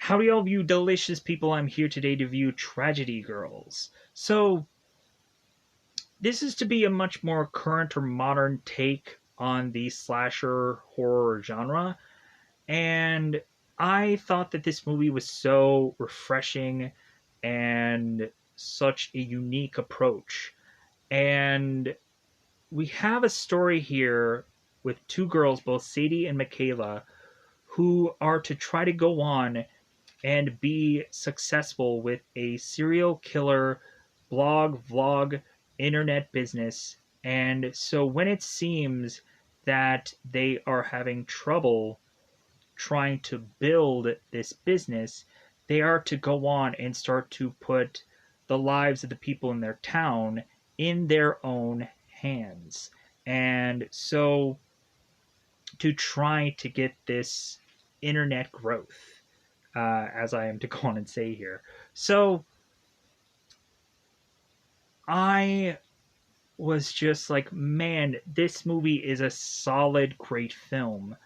Howdy, all of you delicious people. I'm here today to view Tragedy Girls. So, this is to be a much more current or modern take on the slasher horror genre. And I thought that this movie was so refreshing and such a unique approach. And we have a story here with two girls, both Sadie and Michaela, who are to try to go on and be successful with a serial killer vlog, internet business. And so when it seems that they are having trouble trying to build this business, they are to go on and start to put the lives of the people in their town in their own hands. And so to try to get this internet growth, as I am to go on and say here. So I was just like, man, this movie is a solid, great film.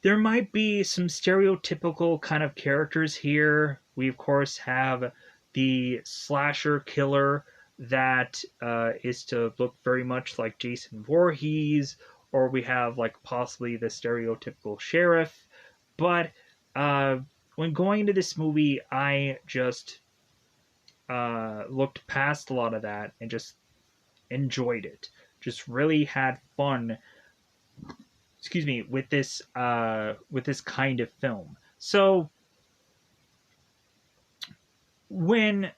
There might be some stereotypical kind of characters here. We, of course, have the slasher killer that is to look very much like Jason Voorhees, or we have like possibly the stereotypical sheriff. But uh, when going into this movie, I just looked past a lot of that and just enjoyed it. Just really had fun. Excuse me, with this kind of film. So when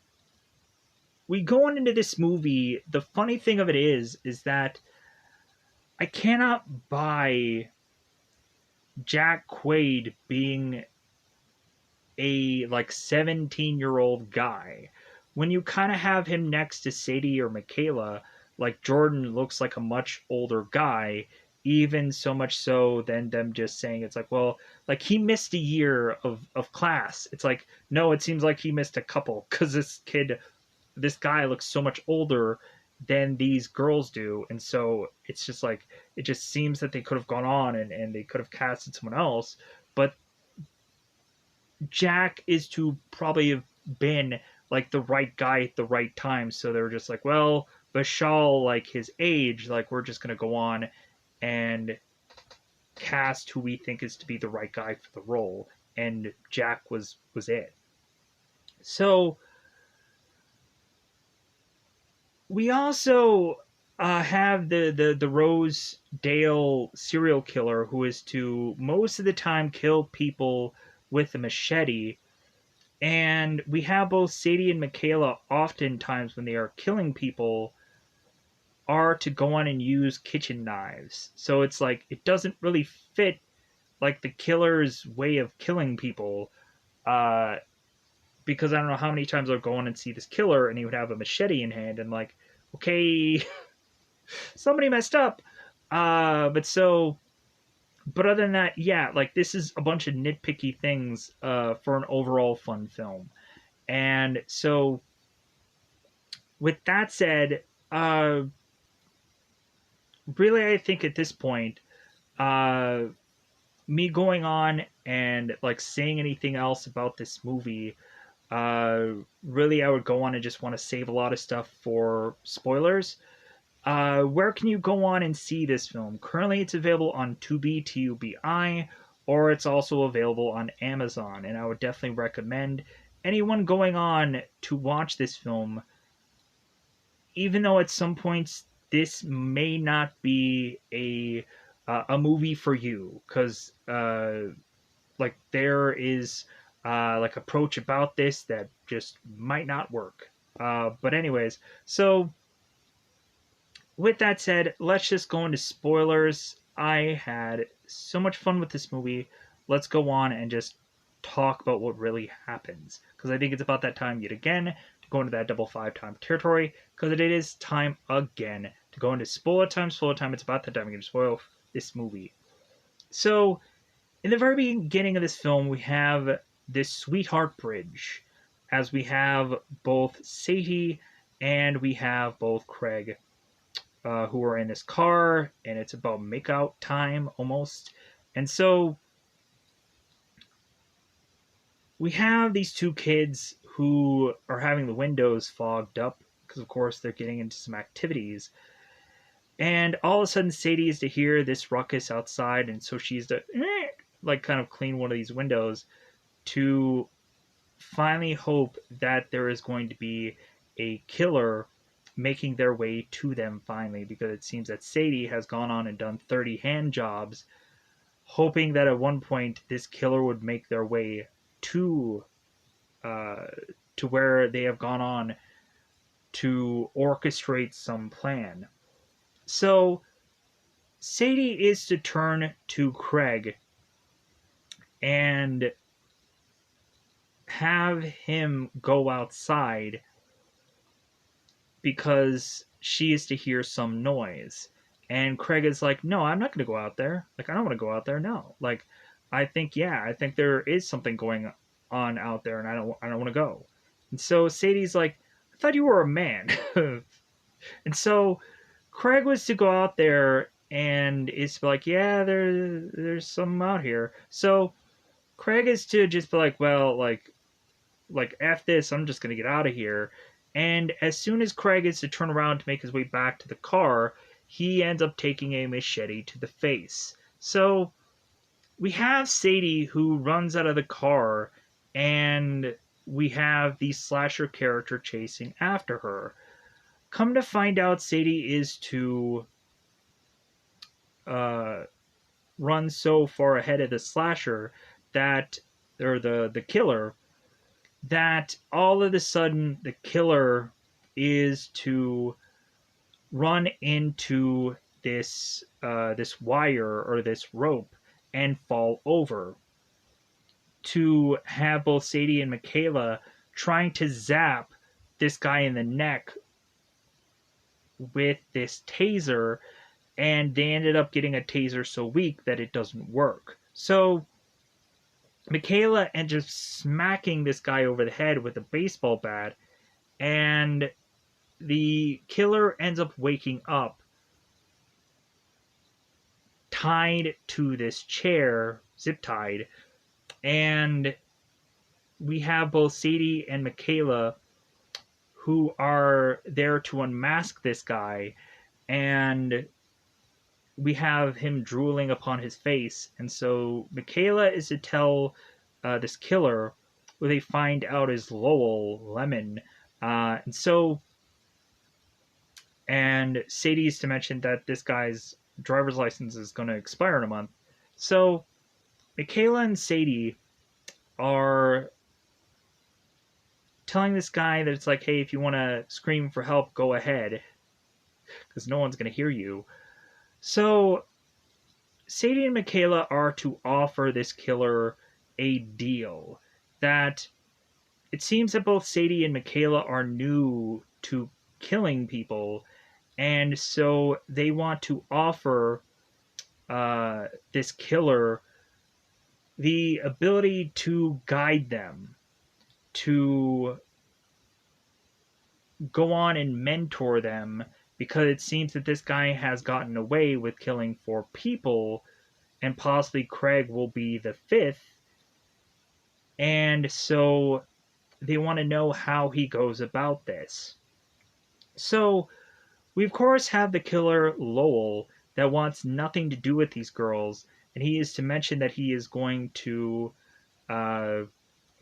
we go on into this movie, the funny thing of it is that I cannot buy Jack Quaid being a like 17-year-old guy. When you kind of have him next to Sadie or Michaela, like Jordan looks like a much older guy, even so much so than them just saying it's like, well, like he missed a year of class. It's like, no, it seems like he missed a couple because this guy looks so much older than these girls do. And so it's just like, it just seems that they could have gone on and they could have casted someone else. But Jack is to probably have been like the right guy at the right time. So they were just like, well, Vishal, like his age, like we're just gonna go on and cast who we think is to be the right guy for the role. And Jack was it. So we also have the Rosedale serial killer who is to most of the time kill people with a machete. And we have both Sadie and Michaela oftentimes when they are killing people are to go on and use kitchen knives. So it's like it doesn't really fit like the killer's way of killing people. Uh, because I don't know how many times I'll go on and see this killer and he would have a machete in hand and like, okay, somebody messed up. But so but other than that, yeah, like this is a bunch of nitpicky things for an overall fun film. And so with that said, really, I think at this point, uh, me going on and like saying anything else about this movie, really, I would go on and just want to save a lot of stuff for spoilers. Where can you go on and see this film? Currently, it's available on Tubi, Tubi, or it's also available on Amazon. And I would definitely recommend anyone going on to watch this film, even though at some points this may not be a movie for you, because like there is like approach about this that just might not work. But anyways, so with that said, let's just go into spoilers. I had so much fun with this movie. Let's go on and just talk about what really happens. Because I think it's about that time yet again to go into that double five time territory. Because it is time again to go into spoiler time. Spoiler time, it's about that time I'm going to spoil this movie. So, in the very beginning of this film, we have this sweetheart bridge. As we have both Sadie and we have both Craig, who are in this car, and it's about makeout time almost. And so we have these two kids who are having the windows fogged up because, of course, they're getting into some activities. And all of a sudden, Sadie is to hear this ruckus outside, and so she's to like kind of clean one of these windows to finally hope that there is going to be a killer making their way to them finally, because it seems that Sadie has gone on and done 30 hand jobs, hoping that at one point this killer would make their way to uh, to where they have gone on to orchestrate some plan. So Sadie is to turn to Craig and have him go outside because she is to hear some noise. And Craig is like, no, I'm not going to go out there. Like, I don't want to go out there. No. Like, I think there is something going on out there, and I don't want to go. And so Sadie's like, I thought you were a man. And so Craig was to go out there and is like, yeah, there's some out here. So Craig is to just be like, well, like F this, I'm just gonna get out of here. And as soon as Craig is to turn around to make his way back to the car, he ends up taking a machete to the face. So we have Sadie who runs out of the car, and we have the slasher character chasing after her. Come to find out, Sadie is to uh, run so far ahead of the slasher that, or the killer, that all of a sudden the killer is to run into this wire or this rope and fall over, to have both Sadie and Michaela trying to zap this guy in the neck with this taser, and they ended up getting a taser so weak that it doesn't work. So Michaela ends up smacking this guy over the head with a baseball bat, and the killer ends up waking up tied to this chair, zip tied, and we have both Sadie and Michaela who are there to unmask this guy, and we have him drooling upon his face. And so Michaela is to tell this killer, who they find out is Lowell Lemon. And so, and Sadie's to mention that this guy's driver's license is going to expire in a month. So Michaela and Sadie are telling this guy that it's like, hey, if you want to scream for help, go ahead, because no one's going to hear you. So Sadie and Michaela are to offer this killer a deal. That it seems that both Sadie and Michaela are new to killing people, and so they want to offer this killer the ability to guide them, to go on and mentor them, because it seems that this guy has gotten away with killing 4 people, and possibly Craig will be the 5th. And so they want to know how he goes about this. So we, of course, have the killer Lowell that wants nothing to do with these girls, and he is to mention that he is going uh,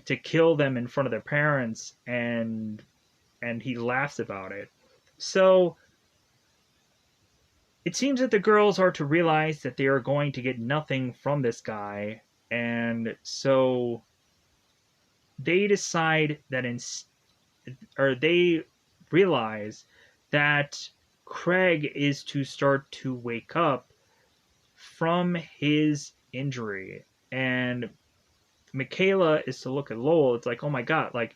to kill them in front of their parents, and he laughs about it. So it seems that the girls are to realize that they are going to get nothing from this guy, and so they decide that or they realize that Craig is to start to wake up from his injury, and Michaela is to look at Lowell. It's like, oh my god, like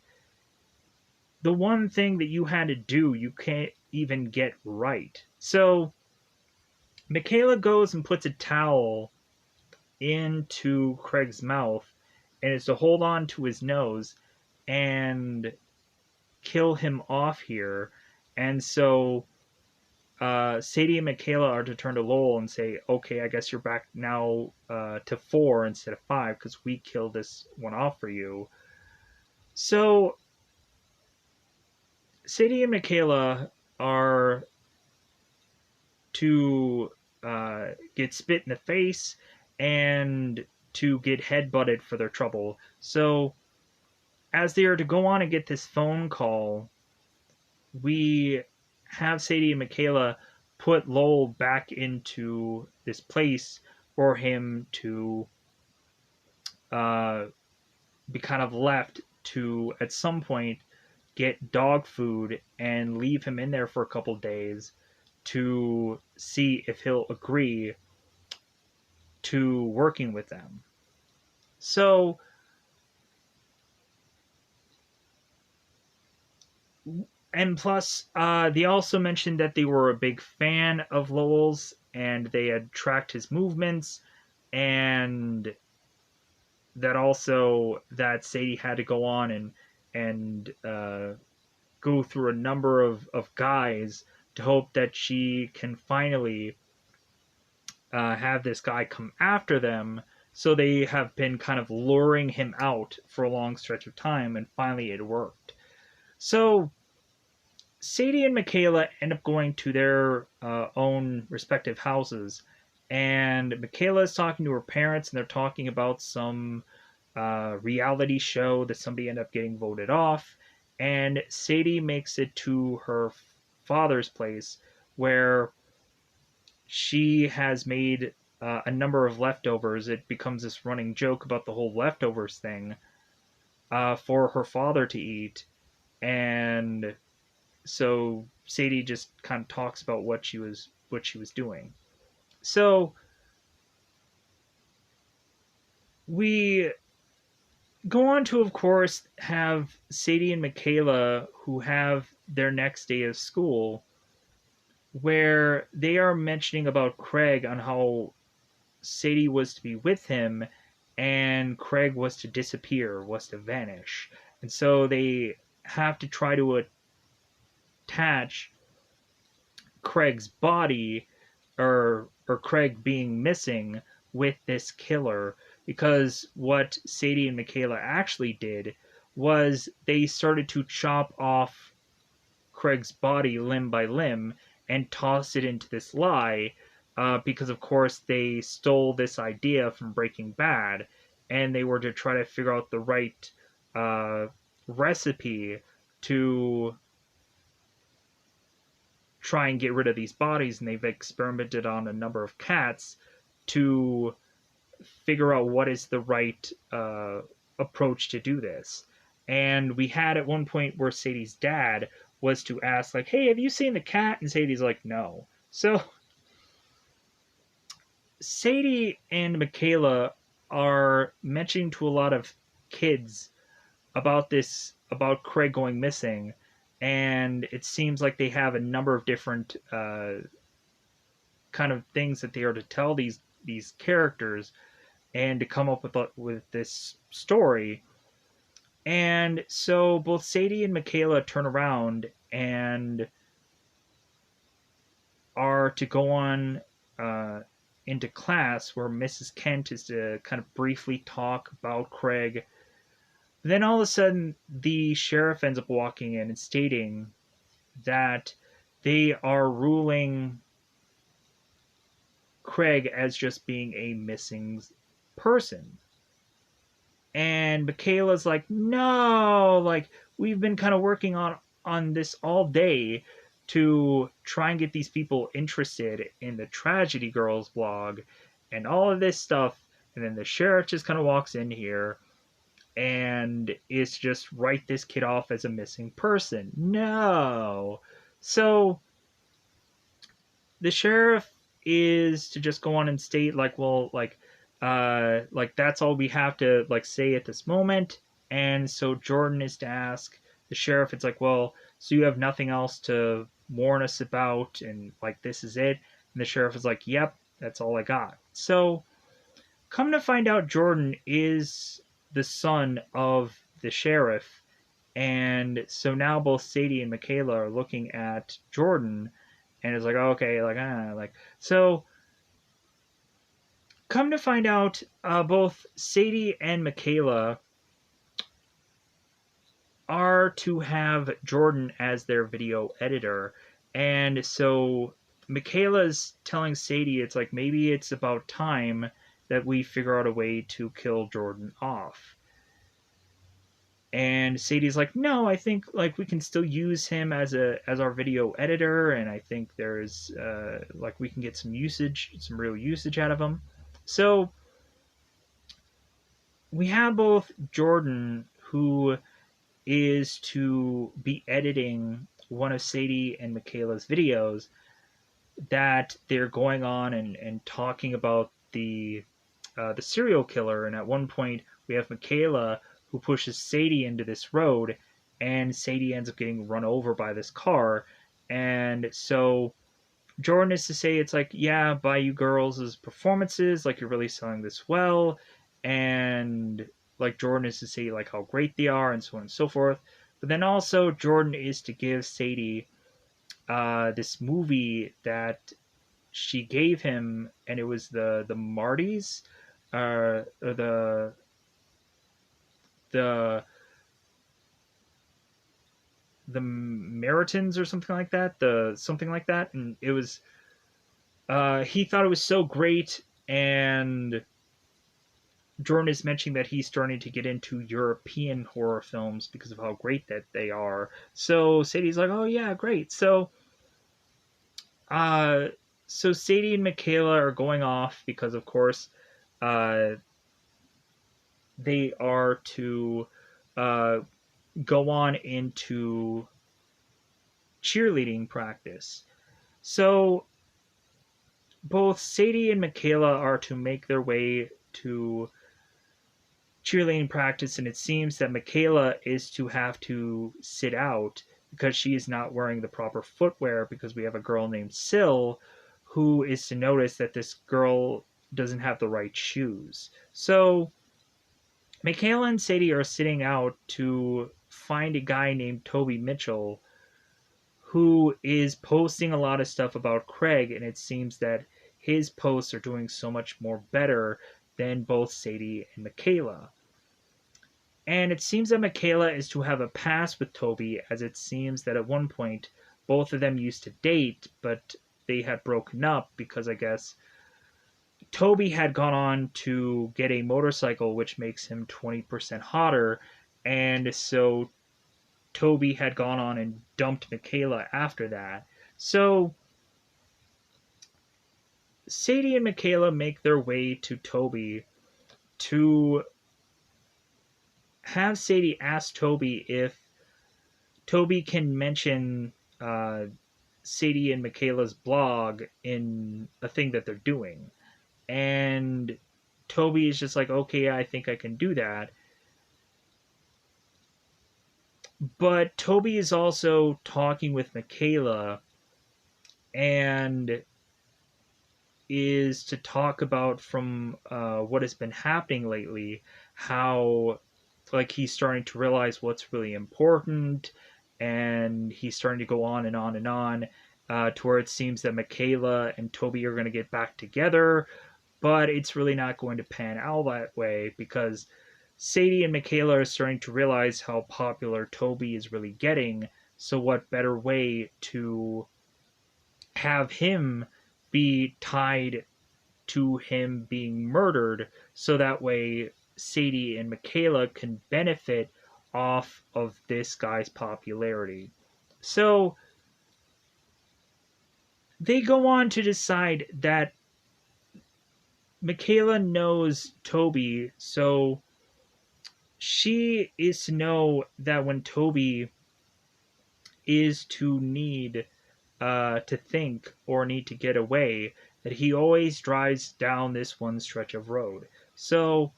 the one thing that you had to do, you can't even get right. So Michaela goes and puts a towel into Craig's mouth, and is to hold on to his nose and kill him off here. And so Sadie and Michaela are to turn to Lowell and say, okay, I guess you're back now to 4 instead of 5, because we killed this one off for you. So Sadie and Michaela are to get spit in the face and to get headbutted for their trouble. So as they are to go on and get this phone call, we have Sadie and Michaela put Lowell back into this place for him to uh, be kind of left to, at some point, get dog food and leave him in there for a couple days to see if he'll agree to working with them. So, and plus, they also mentioned that they were a big fan of Lowell's and they had tracked his movements, and that also that Sadie had to go on and go through a number of guys to hope that she can finally have this guy come after them. So they have been kind of luring him out for a long stretch of time, and finally it worked. So Sadie and Michaela end up going to their own respective houses, and Michaela is talking to her parents, and they're talking about some reality show that somebody ended up getting voted off. And Sadie makes it to her father's place where she has made a number of leftovers. It becomes this running joke about the whole leftovers thing for her father to eat. And so Sadie just kind of talks about what she was doing. So we go on to, of course, have Sadie and Michaela who have their next day of school, where they are mentioning about Craig on how Sadie was to be with him and Craig was to disappear, was to vanish. And so they have to try to attach Craig's body or Craig being missing with this killer, because what Sadie and Michaela actually did was they started to chop off Craig's body limb by limb and toss it into this lie, because of course they stole this idea from Breaking Bad, and they were to try to figure out the right uh, recipe to try and get rid of these bodies, and they've experimented on a number of cats to figure out what is the right approach to do this. And we had at one point where Sadie's dad was to ask, like, "Hey, have you seen the cat?" And Sadie's like, "No." So Sadie and Michaela are mentioning to a lot of kids about Craig going missing, and it seems like they have a number of different kind of things that they are to tell these characters and to come up with this story. And so both Sadie and Michaela turn around and are to go on into class where Mrs. Kent is to kind of briefly talk about Craig. Then all of a sudden, the sheriff ends up walking in and stating that they are ruling Craig as just being a missing person. And Michaela's like, no, like we've been kind of working on this all day to try and get these people interested in the Tragedy Girls blog and all of this stuff. And then the sheriff just kind of walks in here and is just write this kid off as a missing person. No. So the sheriff is to just go on and state like, well, like that's all we have to like say at this moment. And so Jordan is to ask the sheriff, it's like, well, so you have nothing else to warn us about, and like this is it. And the sheriff is like, yep, that's all I got. So come to find out, Jordan is the son of the sheriff. And so now both Sadie and Michaela are looking at Jordan, and it's like, okay, like so. Come to find out, both Sadie and Michaela are to have Jordan as their video editor. And so Michaela's telling Sadie it's like maybe it's about time that we figure out a way to kill Jordan off. And Sadie's like, no, I think like we can still use him as our video editor, and I think there's like we can get some real usage out of him. So we have both Jordan, who is to be editing one of Sadie and Michaela's videos, that they're going on and talking about the serial killer. And at one point, we have Michaela who pushes Sadie into this road, and Sadie ends up getting run over by this car. And so Jordan is to say, it's like, yeah, by you girls' performances, like you're really selling this well. And like Jordan is to say, like, how great they are, and so on and so forth. But then also, Jordan is to give Sadie this movie that she gave him, and it was the Martys, or the the Meritons or something like that, the something like that, and it was he thought it was so great, and Jordan is mentioning that he's starting to get into European horror films because of how great that they are. So Sadie's like, "Oh yeah, great." Uh, so Sadie and Michaela are going off because, of course, uh, they are to uh, go on into cheerleading practice. So both Sadie and Michaela are to make their way to cheerleading practice, and it seems that Michaela is to have to sit out because she is not wearing the proper footwear, because we have a girl named Syl who is to notice that this girl doesn't have the right shoes. So Michaela and Sadie are sitting out to find a guy named Toby Mitchell who is posting a lot of stuff about Craig, and it seems that his posts are doing so much more better than both Sadie and Michaela. And it seems that Michaela is to have a past with Toby, as it seems that at one point both of them used to date, but they had broken up because I guess Toby had gone on to get a motorcycle, which makes him 20% hotter. And so Toby had gone on and dumped Michaela after that. So Sadie and Michaela make their way to Toby to have Sadie ask Toby if Toby can mention Sadie and Michaela's blog in a thing that they're doing. And Toby is just like, okay, I think I can do that. But Toby is also talking with Michaela and is to talk about from what has been happening lately, how like he's starting to realize what's really important, and he's starting to go on and on and on, to where it seems that Michaela and Toby are going to get back together, but it's really not going to pan out that way because Sadie and Michaela are starting to realize how popular Toby is really getting. So what better way to have him be tied to him being murdered, so that way Sadie and Michaela can benefit off of this guy's popularity. So they go on to decide that Michaela knows Toby, so she is to know that when Toby is to need to think or need to get away, that he always drives down this one stretch of road. So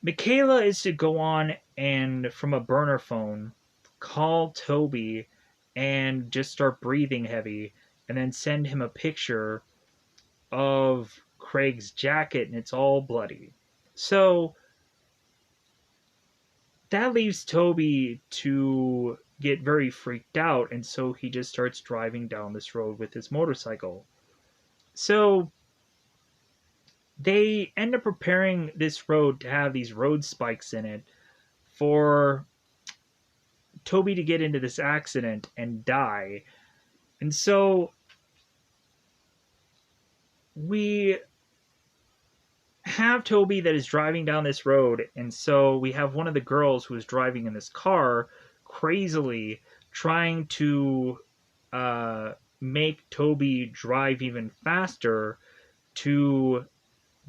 Michaela is to go on and from a burner phone call Toby and just start breathing heavy, and then send him a picture of Craig's jacket, and it's all bloody. So that leaves Toby to get very freaked out, and so he just starts driving down this road with his motorcycle. So they end up preparing this road to have these road spikes in it for Toby to get into this accident and die. And so we have Toby that is driving down this road, and so we have one of the girls who is driving in this car crazily trying to make Toby drive even faster to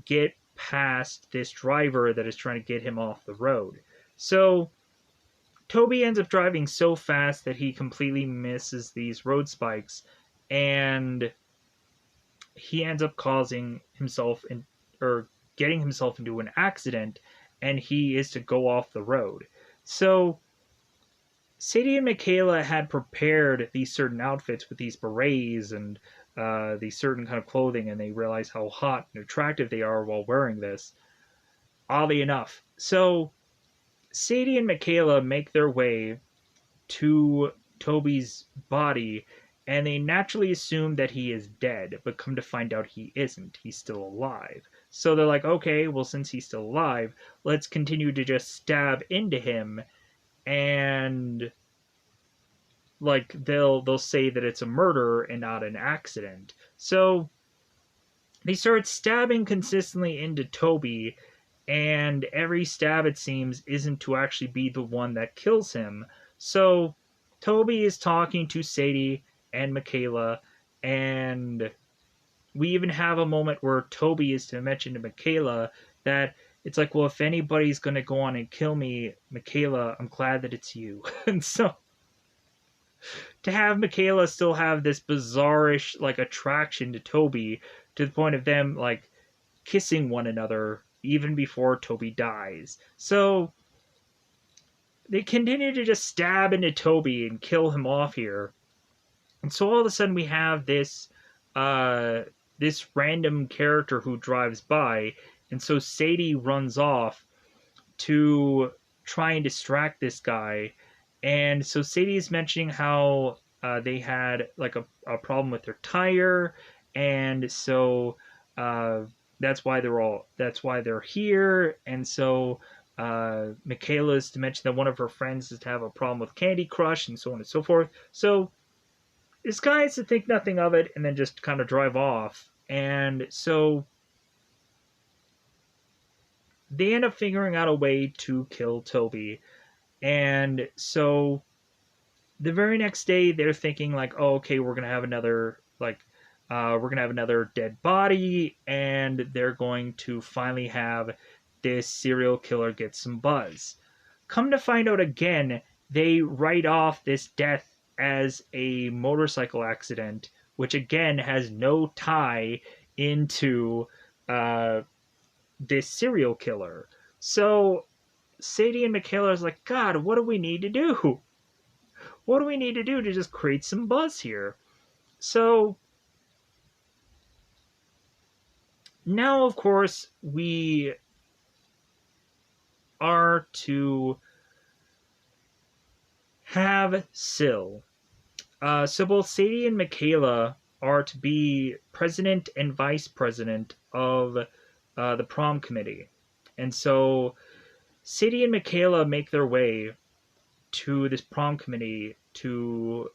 get past this driver that is trying to get him off the road. So Toby ends up driving so fast that he completely misses these road spikes, and he ends up causing himself in, or getting himself into an accident, and he is to go off the road. So Sadie and Michaela had prepared these certain outfits with these berets and these certain kind of clothing, and they realize how hot and attractive they are while wearing this. Oddly enough, so Sadie and Michaela make their way to Toby's body, and they naturally assume that he is dead, but come to find out he isn't. He's still alive. So they're like, okay, well, since he's still alive, let's continue to just stab into him, and like they'll say that it's a murder and not an accident. So they start stabbing consistently into Toby, and every stab, it seems, isn't to actually be the one that kills him. So Toby is talking to Sadie and Michaela, and we even have a moment where Toby is to mention to Michaela that it's like, well, if anybody's going to go on and kill me, Michaela, I'm glad that it's you. And so to have Michaela still have this bizarrish like attraction to Toby to the point of them like kissing one another even before Toby dies. So they continue to just stab into Toby and kill him off here. And so all of a sudden we have this random character who drives by, and so Sadie runs off to try and distract this guy. And so Sadie is mentioning how they had like a problem with their tire, and so that's why they're here. And so Michaela's to mention that one of her friends is to have a problem with Candy Crush, and so on and so forth. So this guy is to think nothing of it and then just kind of drive off. And so they end up figuring out a way to kill Toby. And so the very next day they're thinking like, oh, okay, we're gonna have another dead body, and they're going to finally have this serial killer get some buzz. Come to find out again, they write off this death as a motorcycle accident, which again has no tie into this serial killer. So Sadie and Michaela is like, God, what do we need to do? What do we need to do to just create some buzz here? So now, of course, we are to have Syl. So both Sadie and Michaela are to be president and vice president of the prom committee. And so Sadie and Michaela make their way to this prom committee to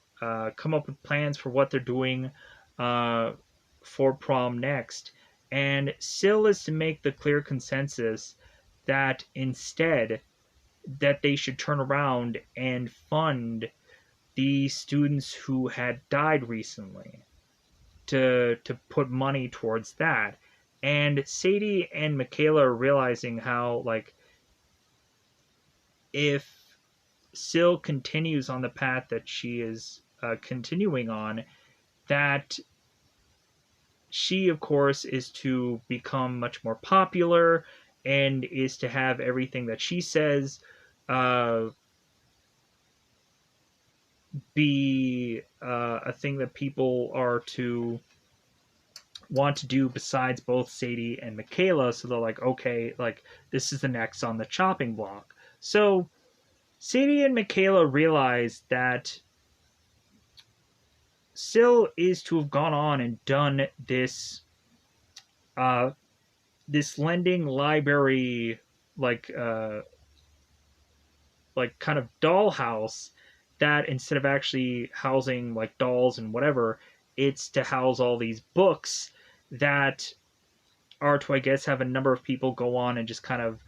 come up with plans for what they're doing for prom next. And Syl is to make the clear consensus that instead that they should turn around and fund the students who had died recently to put money towards that. And Sadie and Michaela are realizing how like if Syl continues on the path that she is continuing on, that she, of course, is to become much more popular and is to have everything that she says be a thing that people are to want to do besides both Sadie and Michaela. So they're like, okay, like this is the next on the chopping block. So Sadie and Michaela realize that Syl is to have gone on and done this lending library like kind of dollhouse that instead of actually housing like dolls and whatever, it's to house all these books that are to, I guess, have a number of people go on and just kind of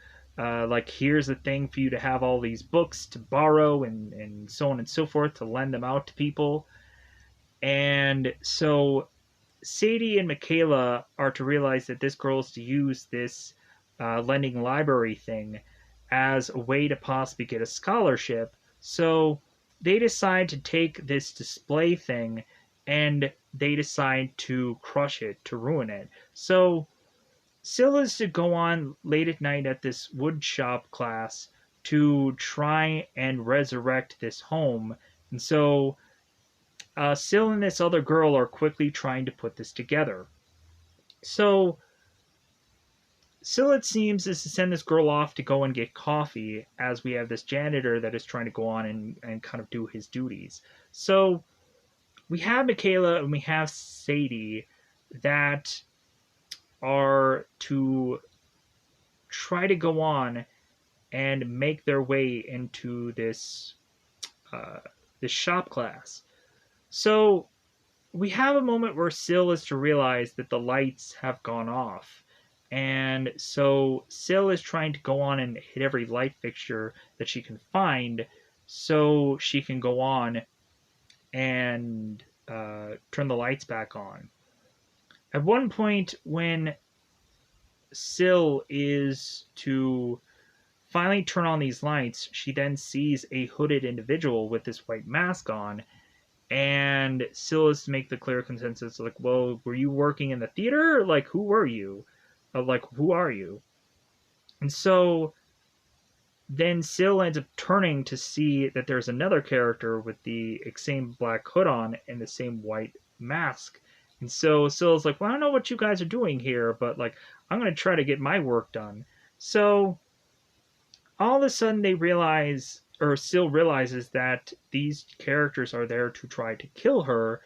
like, here's the thing for you to have all these books to borrow and so on and so forth to lend them out to people. And so Sadie and Michaela are to realize that this girl is to use this lending library thing as a way to possibly get a scholarship. So they decide to take this display thing and they decide to crush it, to ruin it. So Scylla's to go on late at night at this wood shop class to try and resurrect this home. And so Syl and this other girl are quickly trying to put this together. So Syl, it seems, is to send this girl off to go and get coffee, as we have this janitor that is trying to go on and kind of do his duties. So we have Michaela and we have Sadie that are to try to go on and make their way into uh, this shop class. So we have a moment where Syl is to realize that the lights have gone off. And so Syl is trying to go on and hit every light fixture that she can find so she can go on and turn the lights back on. At one point, when Syl is to finally turn on these lights, she then sees a hooded individual with this white mask on, and Syl is to make the clear consensus, like, well, were you working in the theater? Like, who were you? Like, who are you? And so then Syl ends up turning to see that there's another character with the same black hood on and the same white mask. And so Syl's like, well, I don't know what you guys are doing here, but like, I'm going to try to get my work done. So all of a sudden they realize, or Syl realizes, that these characters are there to try to kill her.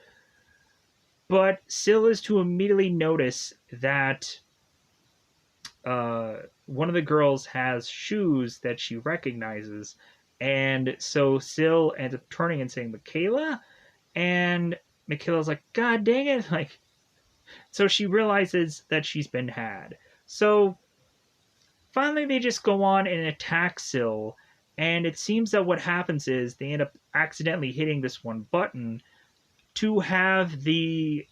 But Syl is to immediately notice that one of the girls has shoes that she recognizes. And so Syl ends up turning and saying, Michaela? And Michaela's like, God dang it. Like, so she realizes that she's been had. So finally, they just go on and attack Syl, and it seems that what happens is they end up accidentally hitting this one button to have the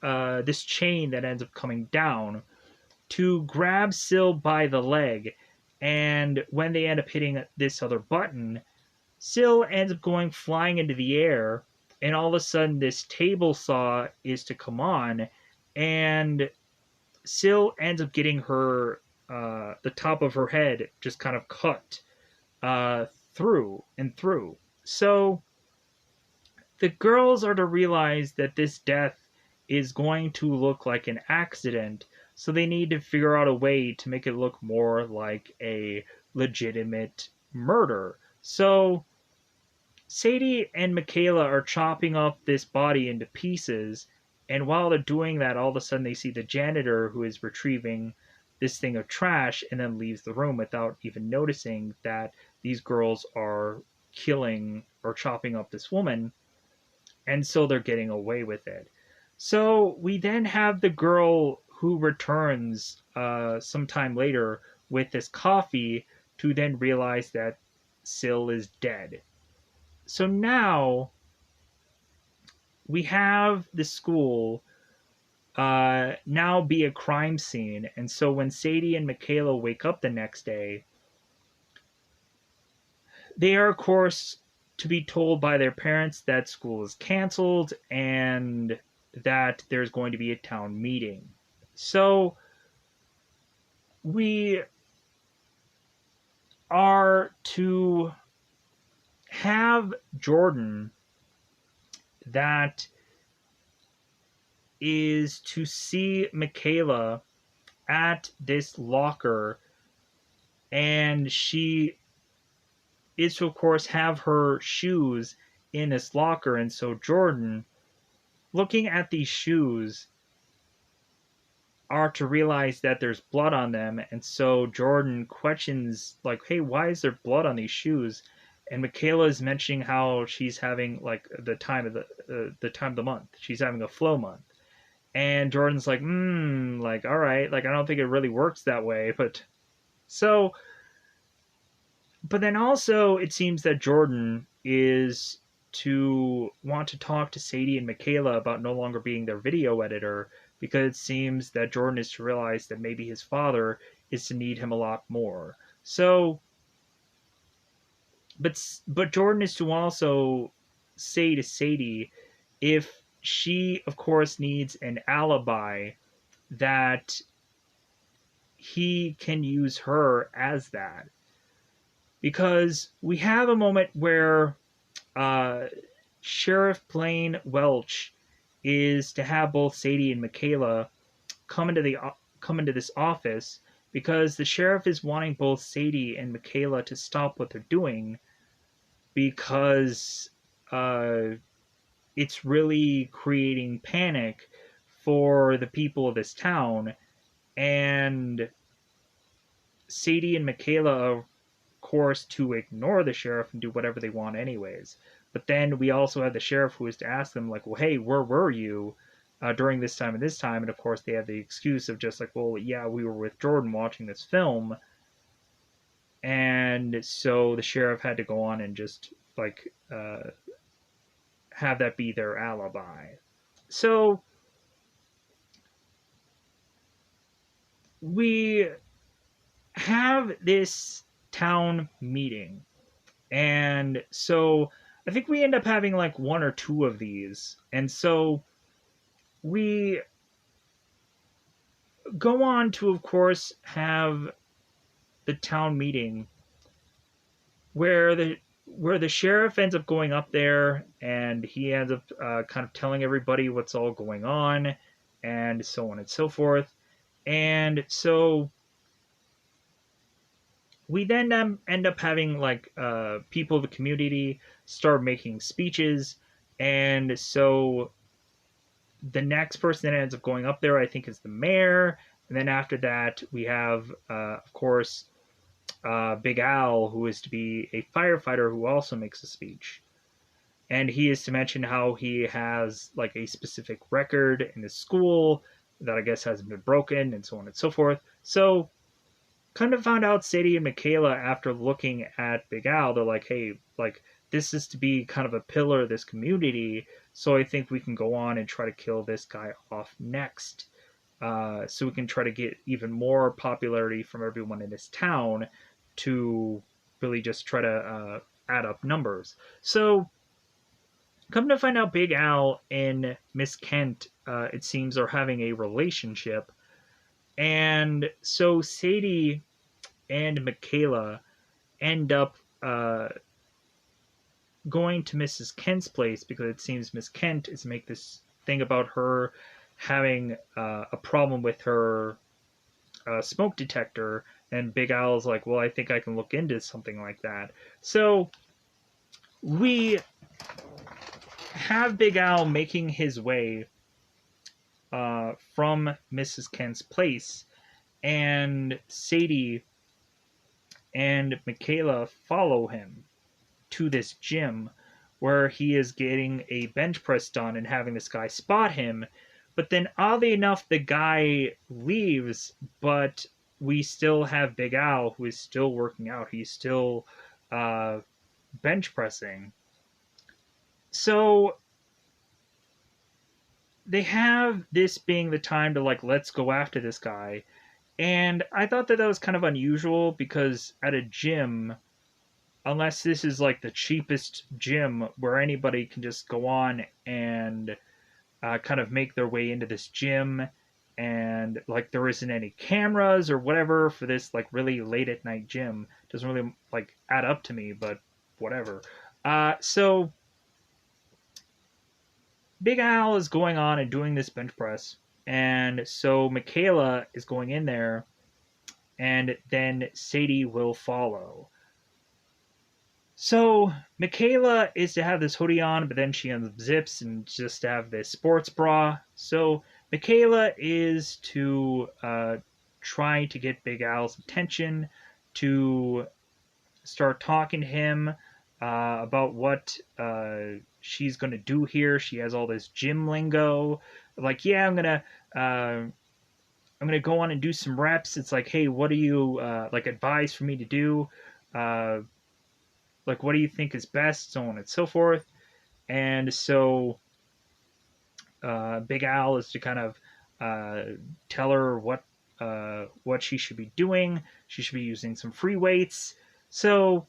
this chain that ends up coming down to grab Syl by the leg, and when they end up hitting this other button, Syl ends up going flying into the air, and all of a sudden this table saw is to come on, and Syl ends up getting her the top of her head just kind of cut through and through. So the girls are to realize that this death is going to look like an accident, so they need to figure out a way to make it look more like a legitimate murder. So Sadie and Michaela are chopping up this body into pieces, and while they're doing that, all of a sudden they see the janitor who is retrieving this thing of trash and then leaves the room without even noticing that these girls are killing or chopping up this woman, and so they're getting away with it. So we then have the girl who returns sometime later with this coffee to then realize that Syl is dead. So now we have the school now be a crime scene. And so when Sadie and Michaela wake up the next day, they are, of course, to be told by their parents that school is canceled and that there's going to be a town meeting. So we are to have Jordan that is to see Michaela at this locker, and she is to, of course, have her shoes in this locker. And so Jordan, looking at these shoes, are to realize that there's blood on them. And so Jordan questions, like, hey, why is there blood on these shoes? and Michaela is mentioning how she's having like the time of the month. She's having a flow month, and Jordan's like, like all right, like I don't think it really works that way, but so. But then also, it seems that Jordan is to want to talk to Sadie and Michaela about no longer being their video editor because it seems that Jordan is to realize that maybe his father is to need him a lot more. So, but Jordan is to also say to Sadie if she, of course, needs an alibi that he can use her as that because we have a moment where uh, Sheriff Blaine Welch is to have both Sadie and Michaela come into the come into this office because the sheriff is wanting both Sadie and Michaela to stop what they're doing because uh, it's really creating panic for the people of this town, and Sadie and Michaela are course to ignore the sheriff and do whatever they want anyways. But then we also have the sheriff who is to ask them like, well, hey, where were you during this time and this time? And of course they have the excuse of just like, well, yeah, we were with Jordan watching this film. And so the sheriff had to go on and just like have that be their alibi. So we have this town meeting. And so I think we end up having like one or two of these. And so we go on to, of course, have the town meeting where the sheriff ends up going up there and he ends up kind of telling everybody what's all going on and so on and so forth. And so we then end up having like people of the community start making speeches, and so the next person that ends up going up there, I think, is the mayor. And then after that, we have, of course, Big Al, who is to be a firefighter who also makes a speech. And he is to mention how he has like a specific record in his school that I guess hasn't been broken, and so on and so forth. So, kind of found out Sadie and Michaela after looking at Big Al, they're like, hey, like, this is to be kind of a pillar of this community, so I think we can go on and try to kill this guy off next. So we can try to get even more popularity from everyone in this town to really just try to add up numbers. So, come to find out, Big Al and Miss Kent, it seems, are having a relationship. And so Sadie and Michaela end up going to Mrs. Kent's place because it seems Miss Kent is make this thing about her having a problem with her smoke detector, and Big Al's like, well, I think I can look into something like that. So we have Big Al making his way from Mrs. Kent's place, and Sadie and Michaela follow him to this gym where he is getting a bench press done and having this guy spot him. But then, oddly enough, the guy leaves, but we still have Big Al who is still working out. He's still bench pressing. So they have this being the time to like, let's go after this guy. And I thought that was kind of unusual because at a gym, unless this is like the cheapest gym where anybody can just go on and kind of make their way into this gym, and like there isn't any cameras or whatever for this like really late at night gym, doesn't really like add up to me, but whatever. So Big Al is going on and doing this bench press, and so Michaela is going in there, and then Sadie will follow. So Michaela is to have this hoodie on, but then she unzips and just to have this sports bra. So Michaela is to try to get Big Al's attention, to start talking to him about what she's gonna do here. She has all this gym lingo, like, yeah, I'm gonna go on and do some reps. It's like, hey, what do you like advise for me to do? Uh, like, what do you think is best? So on and so forth. And so Big Al is to kind of tell her what she should be doing. She should be using some free weights. So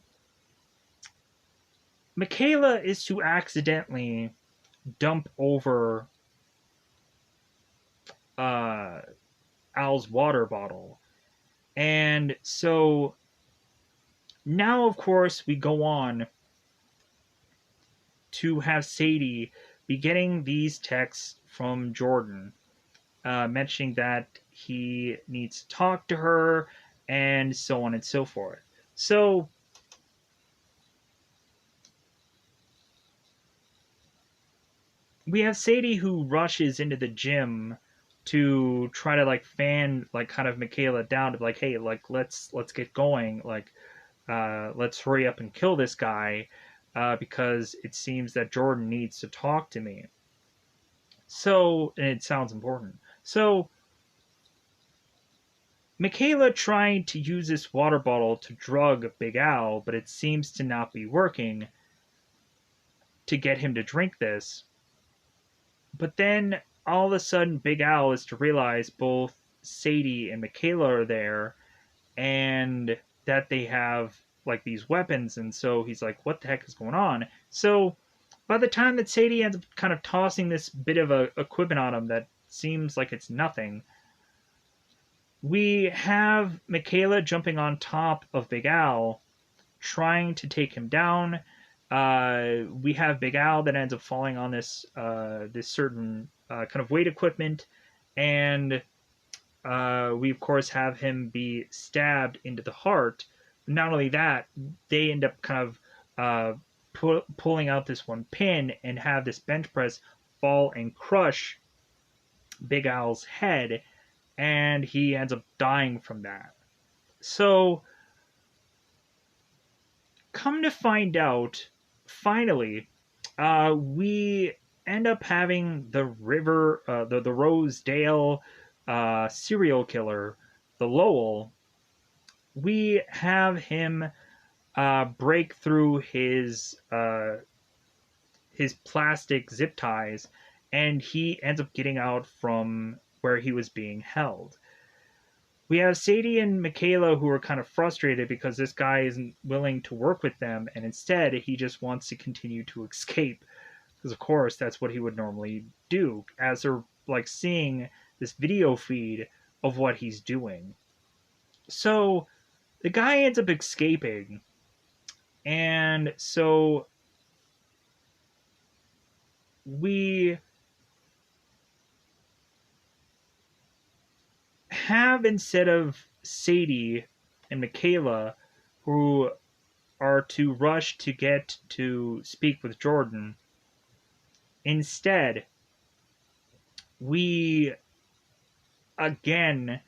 Michaela is to accidentally dump over uh, Al's water bottle. And so now, of course, we go on to have Sadie be getting these texts from Jordan, mentioning that he needs to talk to her, and so on and so forth. So we have Sadie who rushes into the gym to try to like fan like kind of Michaela down to be like, hey, like let's get going, like let's hurry up and kill this guy because it seems that Jordan needs to talk to me. So, and it sounds important. So Michaela trying to use this water bottle to drug Big Al, but it seems to not be working to get him to drink this. But then all of a sudden, Big Al is to realize both Sadie and Michaela are there and that they have like these weapons. And so he's like, what the heck is going on? So by the time that Sadie ends up kind of tossing this bit of equipment on him that seems like it's nothing, we have Michaela jumping on top of Big Al, trying to take him down. We have Big Al that ends up falling on this certain kind of weight equipment, and we of course have him be stabbed into the heart. Not only that, they end up kind of pulling out this one pin and have this bench press fall and crush Big Al's head, and he ends up dying from that. So, come to find out, finally, we end up having the Rosedale serial killer, the Lowell. We have him break through his plastic zip ties, and he ends up getting out from where he was being held. We have Sadie and Michaela who are kind of frustrated because this guy isn't willing to work with them, and instead he just wants to continue to escape. Because of course that's what he would normally do, as they're like seeing this video feed of what he's doing. So the guy ends up escaping, and so we have, instead of Sadie and Michaela, who are to rush to get to speak with Jordan, instead, we again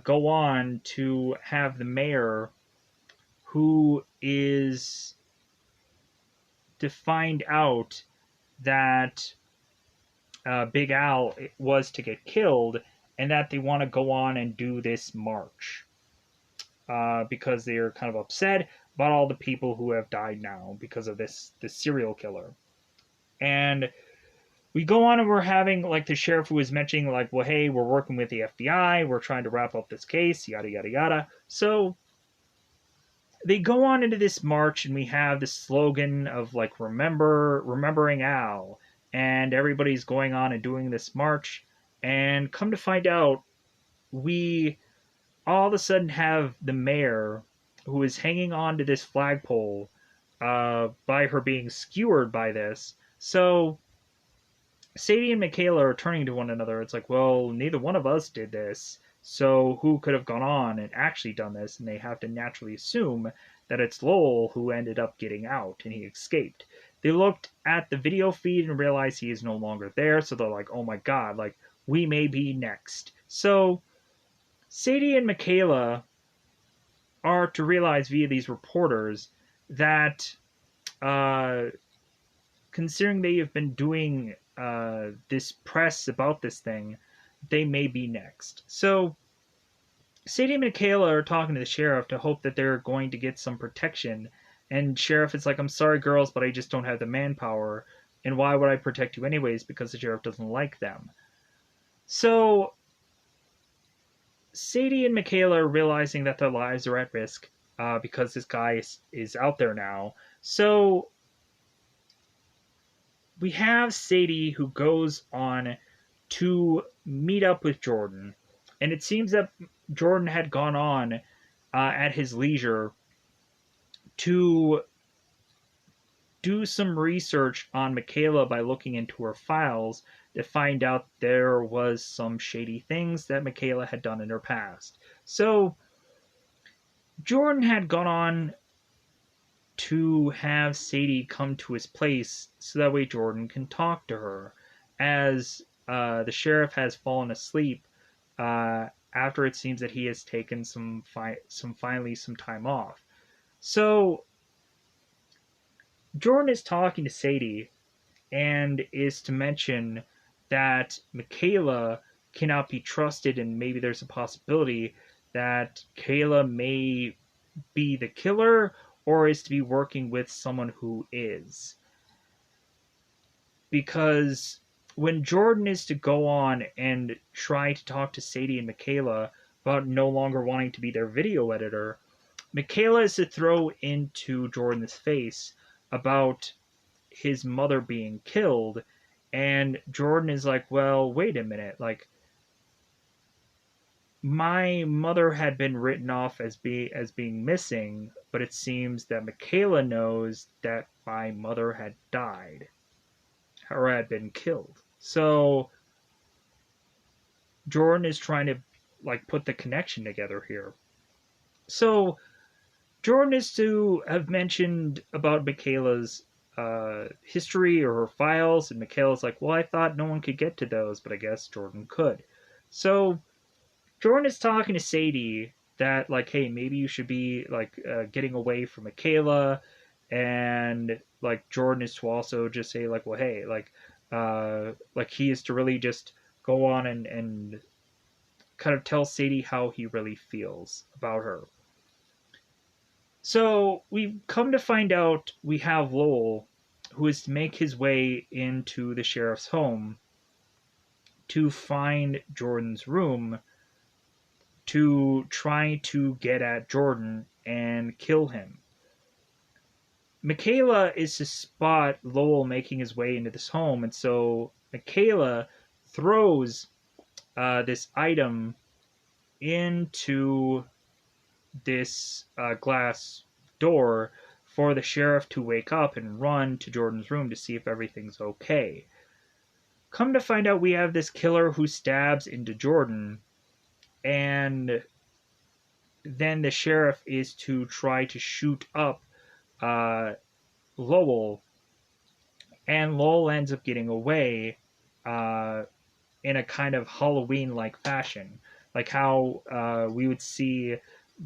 go on to have the mayor, who is to find out that Big Al was to get killed, and that they want to go on and do this march because they're kind of upset about all the people who have died now because of this serial killer. And we go on and we're having like the sheriff who was mentioning like, well, hey, we're working with the FBI, we're trying to wrap up this case, yada yada yada. So they go on into this march, and we have this slogan of like remembering Al, and everybody's going on and doing this march. And come to find out, we all of a sudden have the mayor who is hanging on to this flagpole by her being skewered by this. So Sadie and Michaela are turning to one another. It's like, well, neither one of us did this. So who could have gone on and actually done this? And they have to naturally assume that it's Lowell who ended up getting out and he escaped. They looked at the video feed and realized he is no longer there. So they're like, oh my God, like we may be next. So Sadie and Michaela are to realize via these reporters that uh, considering they have been doing this press about this thing, they may be next. So Sadie and Michaela are talking to the sheriff to hope that they're going to get some protection. And sheriff is like, I'm sorry, girls, but I just don't have the manpower. And why would I protect you anyways? Because the sheriff doesn't like them. So Sadie and Michaela are realizing that their lives are at risk because this guy is out there now. So we have Sadie who goes on to meet up with Jordan. And it seems that Jordan had gone on at his leisure to do some research on Michaela by looking into her files to find out there was some shady things that Michaela had done in her past. So Jordan had gone on to have Sadie come to his place so that way Jordan can talk to her, as the sheriff has fallen asleep after it seems that he has taken finally some time off. So Jordan is talking to Sadie and is to mention that Michaela cannot be trusted, and maybe there's a possibility that Kayla may be the killer or is to be working with someone who is. Because when Jordan is to go on and try to talk to Sadie and Michaela about no longer wanting to be their video editor, Michaela is to throw into Jordan's face about his mother being killed, and Jordan is like, well, wait a minute, like, my mother had been written off as being missing, but it seems that Michaela knows that my mother had died or had been killed. So Jordan is trying to like put the connection together here. So Jordan is to have mentioned about Michaela's history or her files, and Michaela's like, well, I thought no one could get to those, but I guess Jordan could. So Jordan is talking to Sadie that, like, hey, maybe you should be, like, getting away from Michaela, and, like, Jordan is to also just say, like, well, hey, like he is to really just go on and kind of tell Sadie how he really feels about her. So we come to find out we have Lowell, who is to make his way into the sheriff's home to find Jordan's room to try to get at Jordan and kill him. Michaela is to spot Lowell making his way into this home, and so Michaela throws this item into this glass door for the sheriff to wake up and run to Jordan's room to see if everything's okay. Come to find out, we have this killer who stabs into Jordan, and then the sheriff is to try to shoot up uh, Lowell, and Lowell ends up getting away in a kind of Halloween-like fashion, like how we would see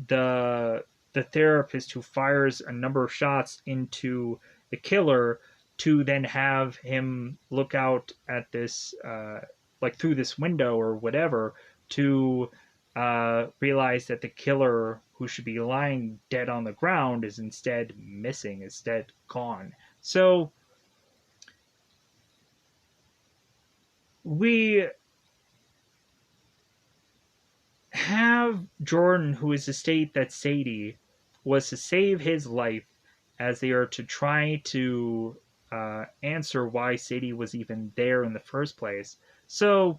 the the therapist who fires a number of shots into the killer to then have him look out at this like through this window or whatever to realize that the killer who should be lying dead on the ground is instead missing, instead gone. So we have Jordan, who is to state that Sadie was to save his life, as they are to try to answer why Sadie was even there in the first place. So,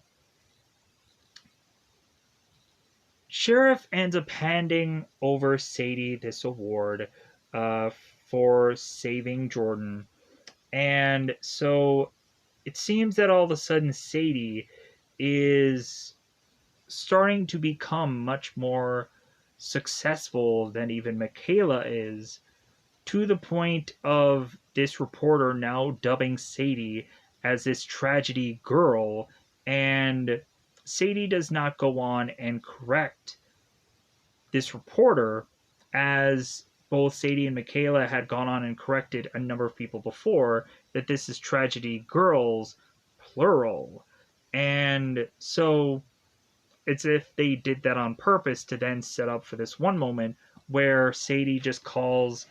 Sheriff ends up handing over Sadie this award uh, for saving Jordan. And so it seems that all of a sudden Sadie is starting to become much more successful than even Michaela is, to the point of this reporter now dubbing Sadie as this tragedy girl, and Sadie does not go on and correct this reporter, as both Sadie and Michaela had gone on and corrected a number of people before that this is tragedy girls, plural. And so it's if they did that on purpose to then set up for this one moment where Sadie just calls,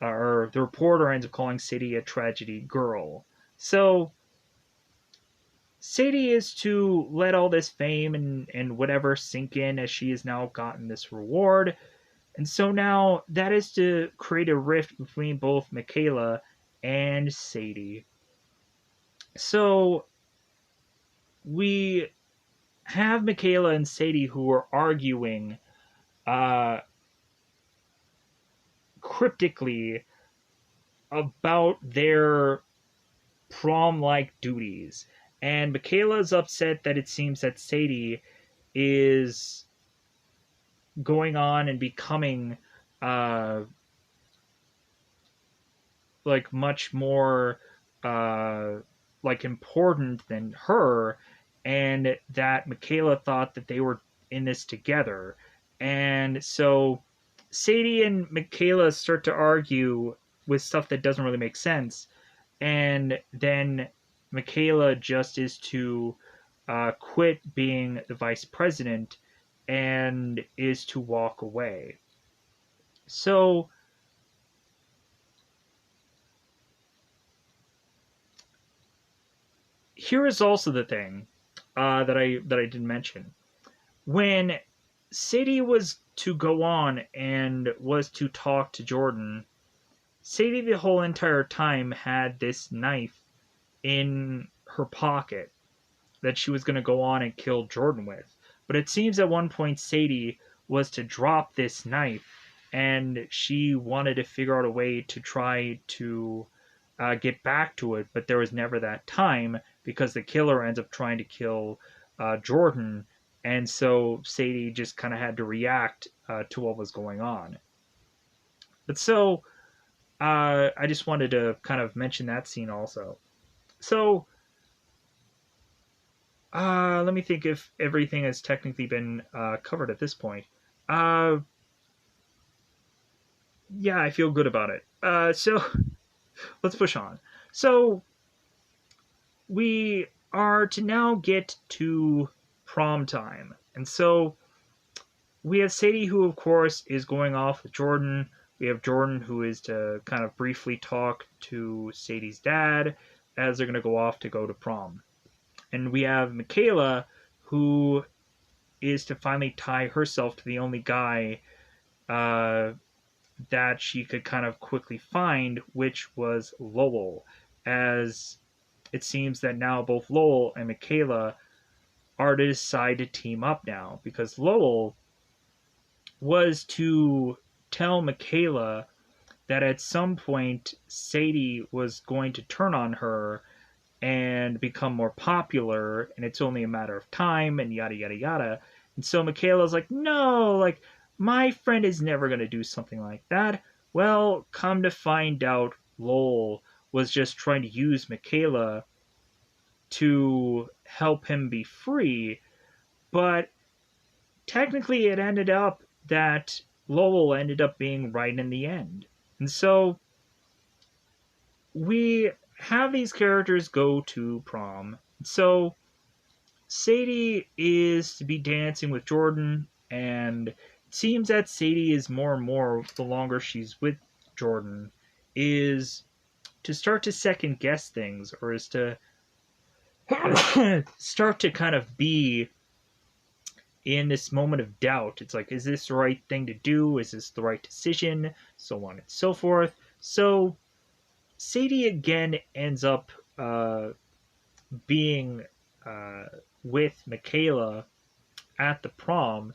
or the reporter ends up calling Sadie a tragedy girl. So Sadie is to let all this fame and whatever sink in as she has now gotten this reward. And so now that is to create a rift between both Michaela and Sadie. So we have Michaela and Sadie who are arguing uh, cryptically about their prom like duties. And Michaela is upset that it seems that Sadie is going on and becoming uh, like much more uh, like important than her, and that Michaela thought that they were in this together. And so Sadie and Michaela start to argue with stuff that doesn't really make sense, and then Michaela just is to quit being the vice president and is to walk away. So here is also the thing that I didn't mention. When Sadie was to go on and was to talk to Jordan, Sadie the whole entire time had this knife in her pocket that she was going to go on and kill Jordan with. But it seems at one point Sadie was to drop this knife and she wanted to figure out a way to try to get back to it, but there was never that time because the killer ends up trying to kill Jordan, and so Sadie just kind of had to react to what was going on. But so I just wanted to kind of mention that scene also. So let me think if everything has technically been covered at this point. Uh, yeah, I feel good about it. So let's push on. So we are to now get to prom time. And so we have Sadie, who, of course, is going off with Jordan. We have Jordan, who is to kind of briefly talk to Sadie's dad as they're going to go off to go to prom. And we have Michaela, who is to finally tie herself to the only guy uh, that she could kind of quickly find, which was Lowell, as it seems that now both Lowell and Michaela are to decide to team up now because Lowell was to tell Michaela that at some point Sadie was going to turn on her and become more popular and it's only a matter of time and yada yada yada. And so Michaela's like, no, like my friend is never going to do something like that. Well, come to find out, Lowell was just trying to use Michaela to help him be free, but technically it ended up that Lowell ended up being right in the end. And so we have these characters go to prom. So Sadie is to be dancing with Jordan, and it seems that Sadie is more and more, the longer she's with Jordan, is to start to second guess things, or is to start to kind of be in this moment of doubt. It's like, is this the right thing to do? Is this the right decision? So on and so forth. So Sadie again ends up being uh, with Michaela at the prom,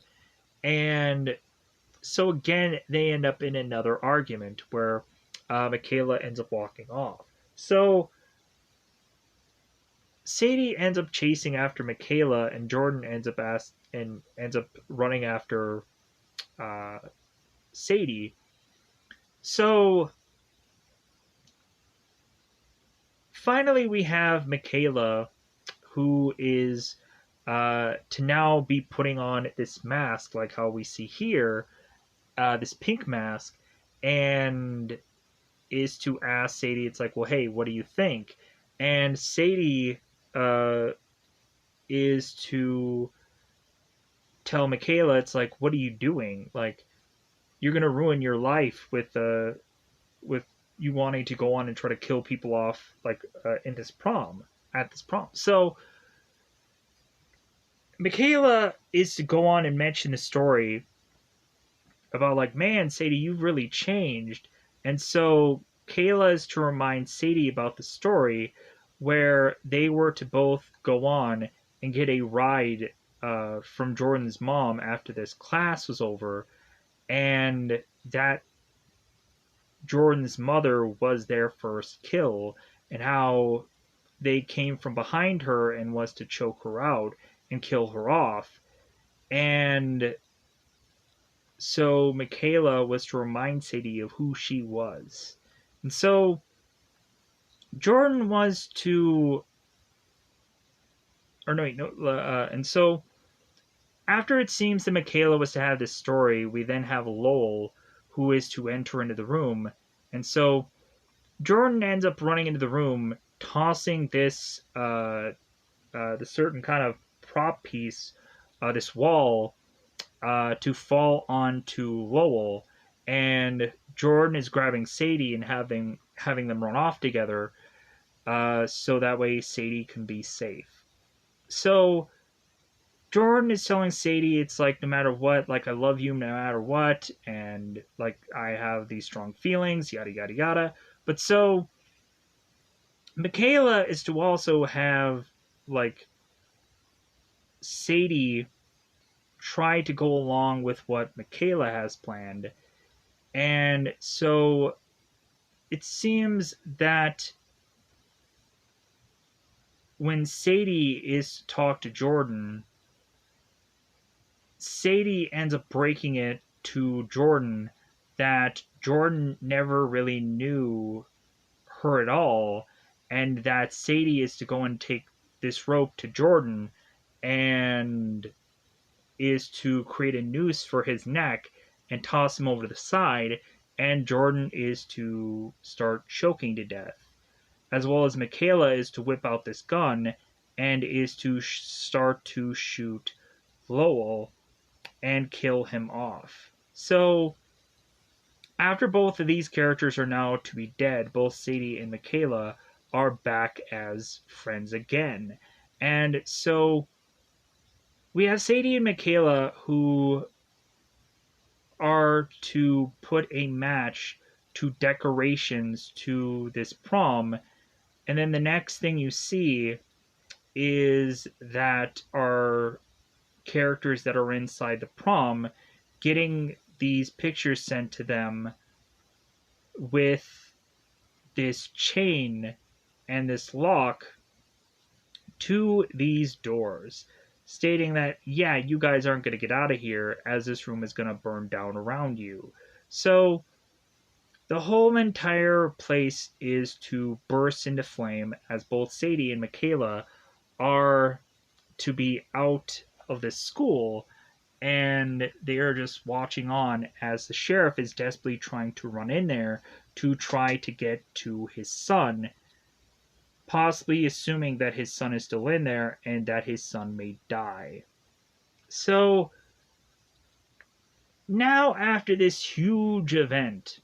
and so again they end up in another argument where Michaela ends up walking off. So Sadie ends up chasing after Michaela, and Jordan ends up running after uh, Sadie. So finally, we have Michaela, who is to now be putting on this mask, like how we see here, this pink mask, and is to ask Sadie, it's like, well, hey, what do you think? And Sadie uh, is to tell Michaela, it's like, what are you doing? Like, you're gonna ruin your life with you wanting to go on and try to kill people off, like in this prom at this prom. So Michaela is to go on and mention the story about like, man, Sadie, you've really changed. And so Kayla is to remind Sadie about the story where they were to both go on and get a ride from Jordan's mom after this class was over, and that Jordan's mother was their first kill, and how they came from behind her and was to choke her out and kill her off. And so Michaela was to remind Sadie of who she was. And so Jordan was to, or no, wait, no, and so after it seems that Michaela was to have this story, we then have Lowell who is to enter into the room. And so Jordan ends up running into the room, tossing the certain kind of prop piece, this wall, to fall onto Lowell, and Jordan is grabbing Sadie and having them run off together, so that way Sadie can be safe. So Jordan is telling Sadie, it's like, no matter what, like, I love you no matter what, and like, I have these strong feelings, yada yada yada. But so Michaela is to also have like Sadie try to go along with what Michaela has planned. And so it seems that when Sadie is to talk to Jordan, Sadie ends up breaking it to Jordan that Jordan never really knew her at all, and that Sadie is to go and take this rope to Jordan and is to create a noose for his neck and toss him over to the side, and Jordan is to start choking to death. As well as Michaela is to whip out this gun and is to start to shoot Lowell and kill him off. So, after both of these characters are now to be dead, both Sadie and Michaela are back as friends again. And so we have Sadie and Michaela who are to put a match to decorations to this prom, and then the next thing you see is that our characters that are inside the prom getting these pictures sent to them with this chain and this lock to these doors, stating that, yeah, you guys aren't going to get out of here as this room is going to burn down around you. So the whole entire place is to burst into flame as both Sadie and Michaela are to be out of this school, and they are just watching on as the sheriff is desperately trying to run in there to try to get to his son, possibly assuming that his son is still in there and that his son may die. So now, after this huge event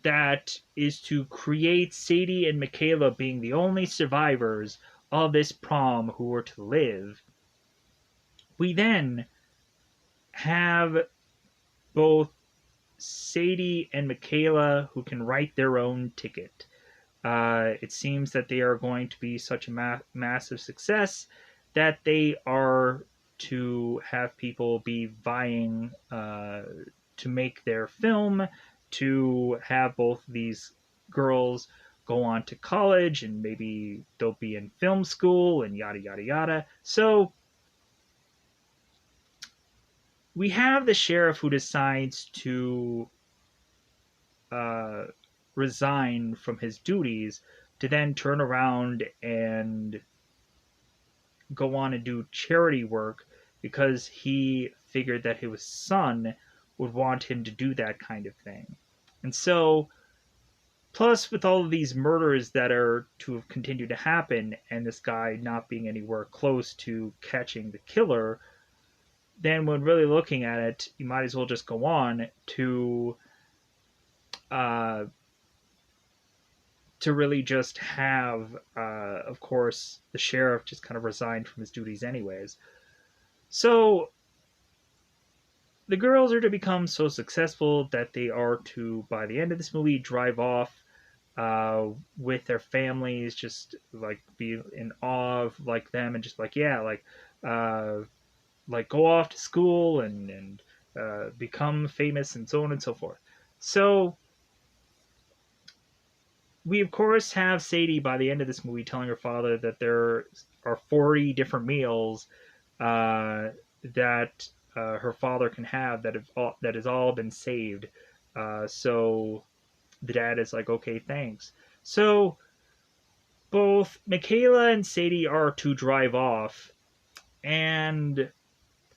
that is to create Sadie and Michaela being the only survivors of this prom who were to live, we then have both Sadie and Michaela who can write their own ticket. It seems that they are going to be such a massive success that they are to have people be vying to make their film, to have both these girls go on to college, and maybe they'll be in film school and yada yada yada. So we have the sheriff who decides to uh, resign from his duties to then turn around and go on and do charity work because he figured that his son would want him to do that kind of thing. And so, plus with all of these murders that are to have continued to happen, and this guy not being anywhere close to catching the killer, then when really looking at it, you might as well just go on uh, to really just have, of course, the sheriff just kind of resigned from his duties anyways. So the girls are to become so successful that they are to, by the end of this movie, drive off uh, with their families, just like be in awe of like them, and just like yeah, uh, like go off to school and become famous and so on and so forth. So we of course have Sadie by the end of this movie telling her father that there are 40 different meals uh, that her father can have that has all been saved. So the dad is like, okay, thanks. So both Michaela and Sadie are to drive off, and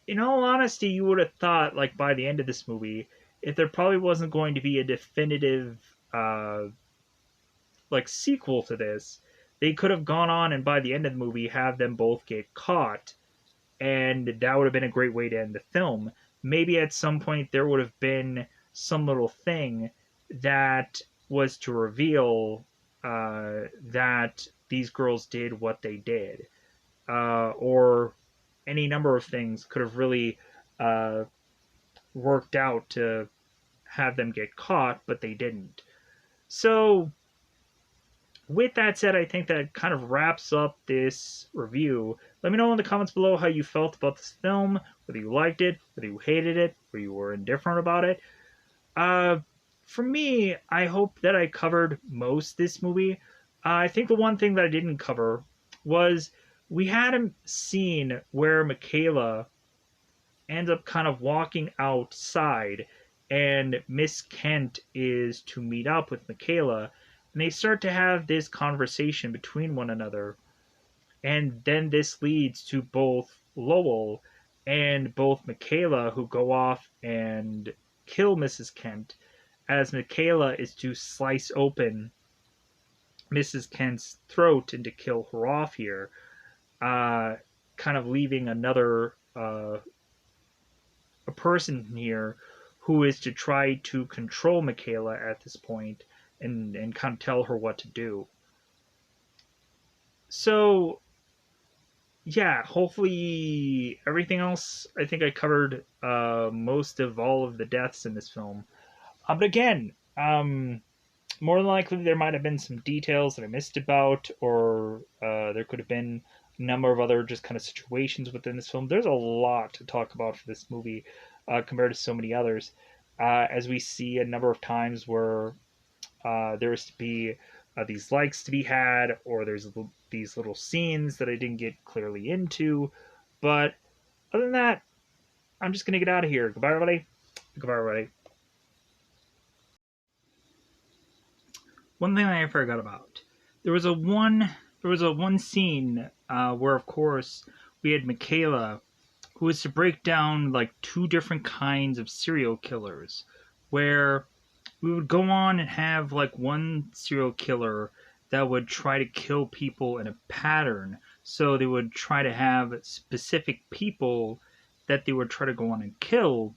in all honesty, you would have thought like by the end of this movie, if there probably wasn't going to be a definitive uh, like sequel to this, they could have gone on and by the end of the movie have them both get caught, and that would have been a great way to end the film. Maybe at some point there would have been some little thing that was to reveal that these girls did what they did, or any number of things could have really uh, worked out to have them get caught, but they didn't. So with that said, I think that kind of wraps up this review. Let me know in the comments below how you felt about this film, whether you liked it, whether you hated it, whether you were indifferent about it. Uh, for me, I hope that I covered most this movie. I think the one thing that I didn't cover was we had a scene where Michaela ends up kind of walking outside, and Miss Kent is to meet up with Michaela, and they start to have this conversation between one another, and then this leads to both Lowell and both Michaela, who go off and kill Mrs. Kent, as Michaela is to slice open Mrs. Kent's throat and to kill her off here, uh, kind of leaving another a person here who is to try to control Michaela at this point and kind of tell her what to do. So yeah, hopefully everything else. I think I covered most of all of the deaths in this film. But again, more than likely there might have been some details that I missed about, or there could have been a number of other just kind of situations within this film. There's a lot to talk about for this movie compared to so many others. As we see a number of times where there's to be these likes to be had, or there's these little scenes that I didn't get clearly into. But other than that, I'm just going to get out of here. Goodbye, everybody. Goodbye, everybody. One thing I forgot about. There was a one. There was a one scene where, of course, we had Michaela, who was to break down like two different kinds of serial killers, where we would go on and have like one serial killer that would try to kill people in a pattern. So they would try to have specific people that they would try to go on and kill.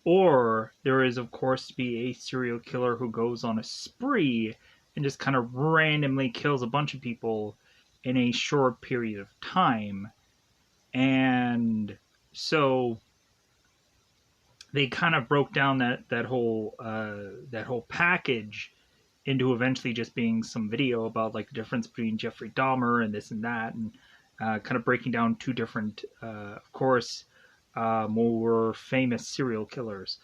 Or there is, of course, to be a serial killer who goes on a spree and just kind of randomly kills a bunch of people in a short period of time. And so they kind of broke down that whole package into eventually just being some video about like the difference between Jeffrey Dahmer and this and that, and kind of breaking down two different, of course, more famous serial killers.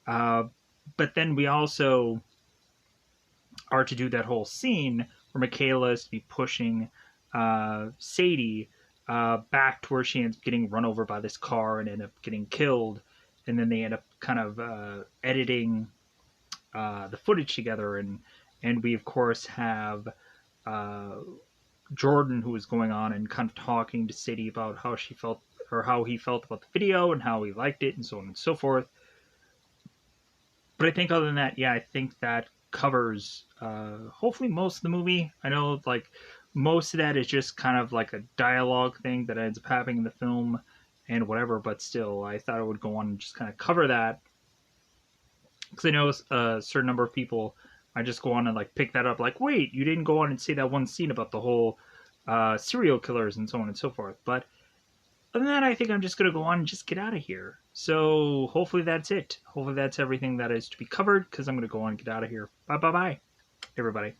Uh, but then we also are to do that whole scene where Michaela is to be pushing Sadie back to where she ends up getting run over by this car and end up getting killed. And then they end up kind of editing the footage together, and we of course have uh, Jordan, who is going on and kind of talking to Sadie about how she felt or how he felt about the video and how he liked it and so on and so forth. But I think other than that, yeah, I think that covers hopefully most of the movie. I know like most of that is just kind of like a dialogue thing that ends up happening in the film and whatever, but still, I thought I would go on and just kind of cover that because I know a certain number of people I just go on and like pick that up, like, wait, you didn't go on and say that one scene about the whole serial killers and so on and so forth. But other than that, I think I'm just going to go on and just get out of here. So hopefully that's it. Hopefully that's everything that is to be covered because I'm going to go on and get out of here. Bye bye bye, everybody.